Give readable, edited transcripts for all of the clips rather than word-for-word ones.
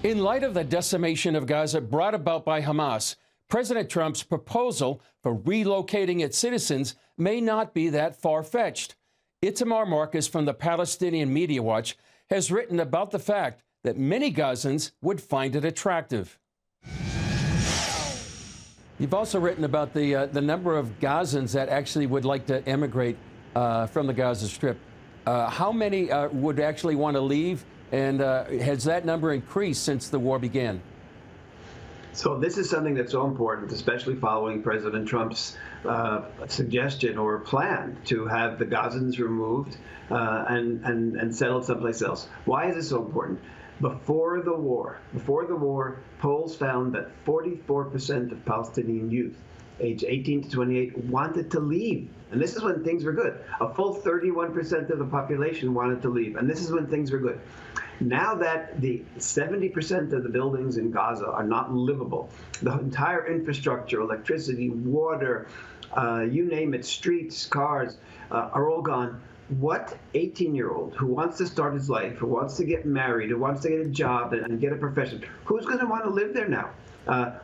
In light of the decimation of Gaza brought about by Hamas, President Trump's proposal for relocating its citizens may not be that far-fetched. Itamar Marcus from the Palestinian Media Watch has written about the fact that many Gazans would find it attractive. You've also written about the number of Gazans that actually would like to emigrate from the Gaza Strip. How many would actually want to leave, and has that number increased since the war began? So this is something that's so important, especially following President Trump's suggestion or plan to have the Gazans removed and settled someplace else. Why is this so important? Before the war, polls found that 44% of Palestinian youth age 18 to 28 wanted to leave. And this is when things were good. A full 31% of the population wanted to leave. And this is when things were good. Now that the 70% of the buildings in Gaza are not livable, the entire infrastructure, electricity, water, you name it, streets, cars, are all gone. What 18-year-old who wants to start his life, who wants to get married, who wants to get a job and get a profession, who's going to want to live there now?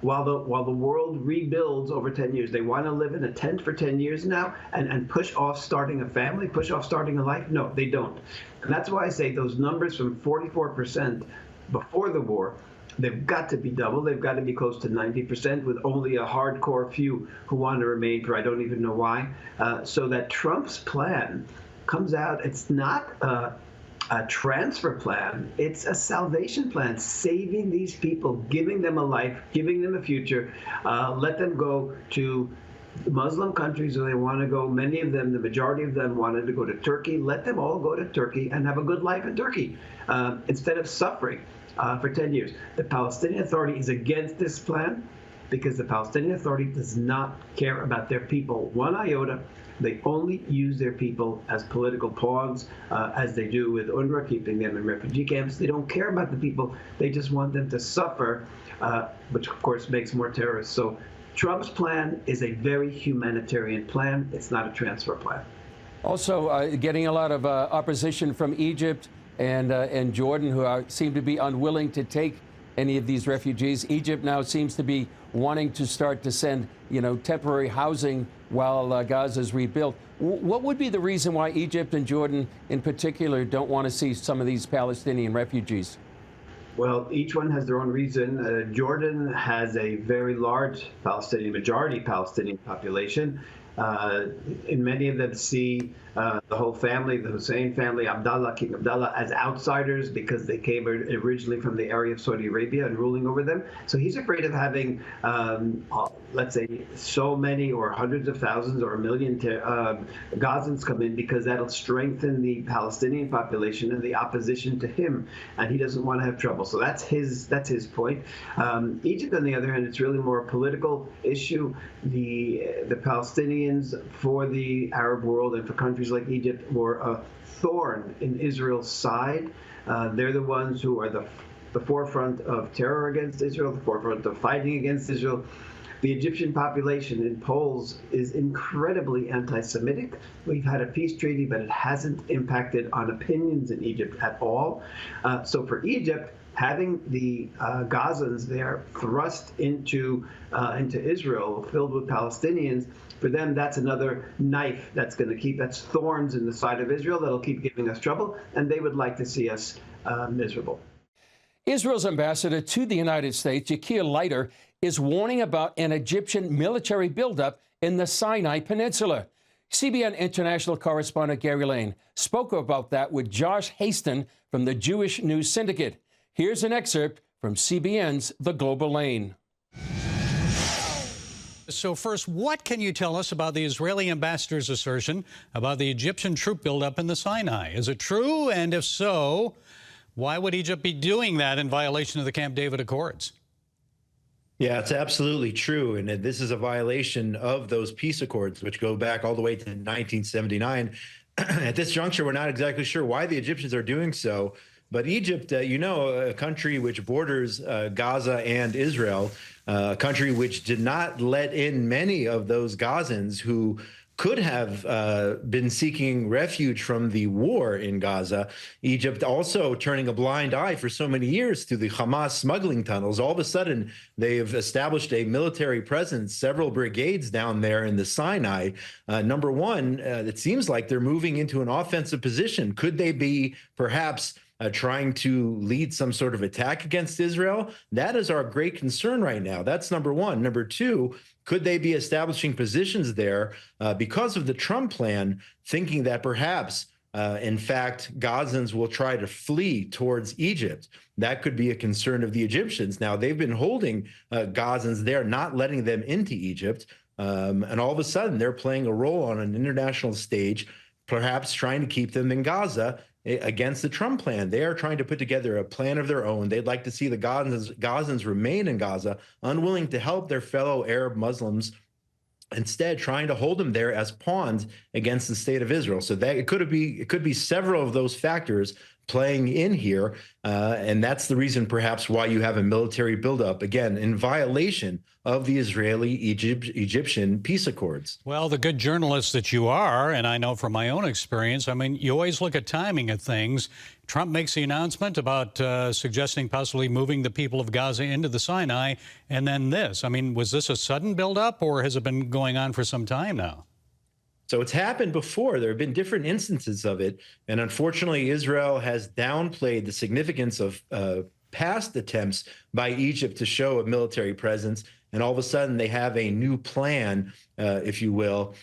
While the world rebuilds over 10 years, they want to live in a tent for 10 years now and push off starting a family, push off starting a life? No, they don't. And that's why I say those numbers from 44% before the war, they've got to be double. They've got to be close to 90%, with only a hardcore few who want to remain for I don't even know why. So that Trump's plan comes out, it's not a transfer plan, it's a salvation plan, saving these people, giving them a life, giving them a future. Let them go to Muslim countries where they want to go. Many of them, the majority of them, wanted to go to Turkey. Let them all go to Turkey and have a good life in Turkey instead of suffering for 10 years. The Palestinian Authority is against this plan because the Palestinian Authority does not care about their people one iota. They only use their people as political pawns, as they do with UNRWA, keeping them in refugee camps. They don't care about the people. They just want them to suffer, which, of course, makes more terrorists. So Trump's plan is a very humanitarian plan. It's not a transfer plan. Also, getting a lot of opposition from Egypt and Jordan, who seem to be unwilling to take any of these refugees. Egypt now seems to be wanting to start to send, temporary housing while Gaza is rebuilt. What would be the reason why Egypt and Jordan in particular don't want to see some of these Palestinian refugees? Well, each one has their own reason. Jordan has a very large majority Palestinian population. And many of them see the whole family, the Hussein family, King Abdullah, as outsiders because they came originally from the area of Saudi Arabia and ruling over them. So he's afraid of having, let's say, so many or hundreds of thousands or a million Gazans come in, because that'll strengthen the Palestinian population and the opposition to him, and he doesn't want to have trouble. So that's his point. Egypt, on the other hand, it's really more a political issue. The Palestinians, for the Arab world and for countries like Egypt, were a thorn in Israel's side. They're the ones who are the forefront of terror against Israel, the forefront of fighting against Israel. The Egyptian population in polls is incredibly anti-Semitic. We've had a peace treaty, but it hasn't impacted on opinions in Egypt at all. So for Egypt, having the Gazans there thrust into Israel, filled with Palestinians, for them, that's another knife that's thorns in the side of Israel that'll keep giving us trouble, and they would like to see us miserable. Israel's ambassador to the United States, Yakir Leiter, is warning about an Egyptian military buildup in the Sinai Peninsula. CBN international correspondent Gary Lane spoke about that with Josh Haston from the Jewish News Syndicate. Here's an excerpt from CBN's The Global Lane. So first, what can you tell us about the Israeli ambassador's assertion about the Egyptian troop buildup in the Sinai? Is it true? And if so, why would Egypt be doing that in violation of the Camp David Accords? Yeah, it's absolutely true. And this is a violation of those peace accords, which go back all the way to 1979. At this juncture, we're not exactly sure why the Egyptians are doing so. But Egypt, a country which borders Gaza and Israel, a country which did not let in many of those Gazans who could have been seeking refuge from the war in Gaza. Egypt also turning a blind eye for so many years to the Hamas smuggling tunnels. All of a sudden, they've established a military presence, several brigades down there in the Sinai. Number one, it seems like they're moving into an offensive position. Could they be perhaps trying to lead some sort of attack against Israel? That is our great concern right now. That's number one. Number two, could they be establishing positions there because of the Trump plan, thinking that perhaps, in fact, Gazans will try to flee towards Egypt? That could be a concern of the Egyptians. Now, they've been holding Gazans there, not letting them into Egypt. And all of a sudden, they're playing a role on an international stage, perhaps trying to keep them in Gaza against the Trump plan. They are trying to put together a plan of their own. They'd like to see the Gazans remain in Gaza, unwilling to help their fellow Arab Muslims, instead trying to hold them there as pawns against the state of Israel. So that it could be several of those factors playing in here, and that's the reason perhaps why you have a military buildup, again, in violation of the Israeli-Egyptian peace accords. Well, the good journalist that you are, and I know from my own experience, I mean, you always look at timing of things. Trump makes the announcement about suggesting possibly moving the people of Gaza into the Sinai, and then this. I mean, was this a sudden buildup, or has it been going on for some time now? So it's happened before. There have been different instances of it. And unfortunately, Israel has downplayed the significance of past attempts by Egypt to show a military presence. And all of a sudden, they have a new plan, if you will,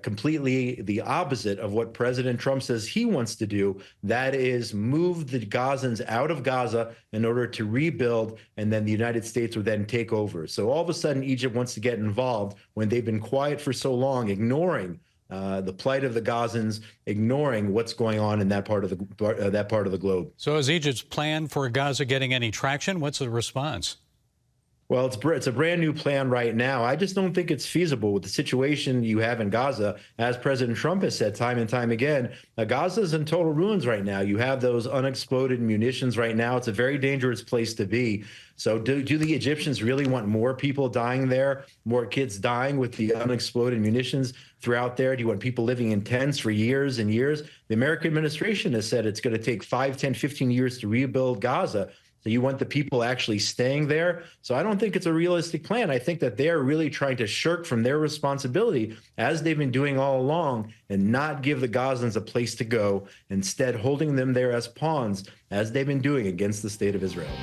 completely the opposite of what President Trump says he wants to do. That is move the Gazans out of Gaza in order to rebuild, and then the United States would then take over. So all of a sudden, Egypt wants to get involved when they've been quiet for so long, ignoring the plight of the Gazans, ignoring what's going on in that part of the globe. So is Egypt's plan for Gaza getting any traction? What's the response? Well, it's a brand new plan right now. I just don't think it's feasible with the situation you have in Gaza. As President Trump has said time and time again, Gaza is in total ruins right now. You have those unexploded munitions right now. It's a very dangerous place to be. So do the Egyptians really want more people dying there, more kids dying with the unexploded munitions throughout there? Do you want people living in tents for years and years? The American administration has said it's going to take 5, 10, 15 years to rebuild Gaza. So you want the people actually staying there? So I don't think it's a realistic plan. I think that they're really trying to shirk from their responsibility, as they've been doing all along, and not give the Gazans a place to go, instead holding them there as pawns, as they've been doing against the state of Israel.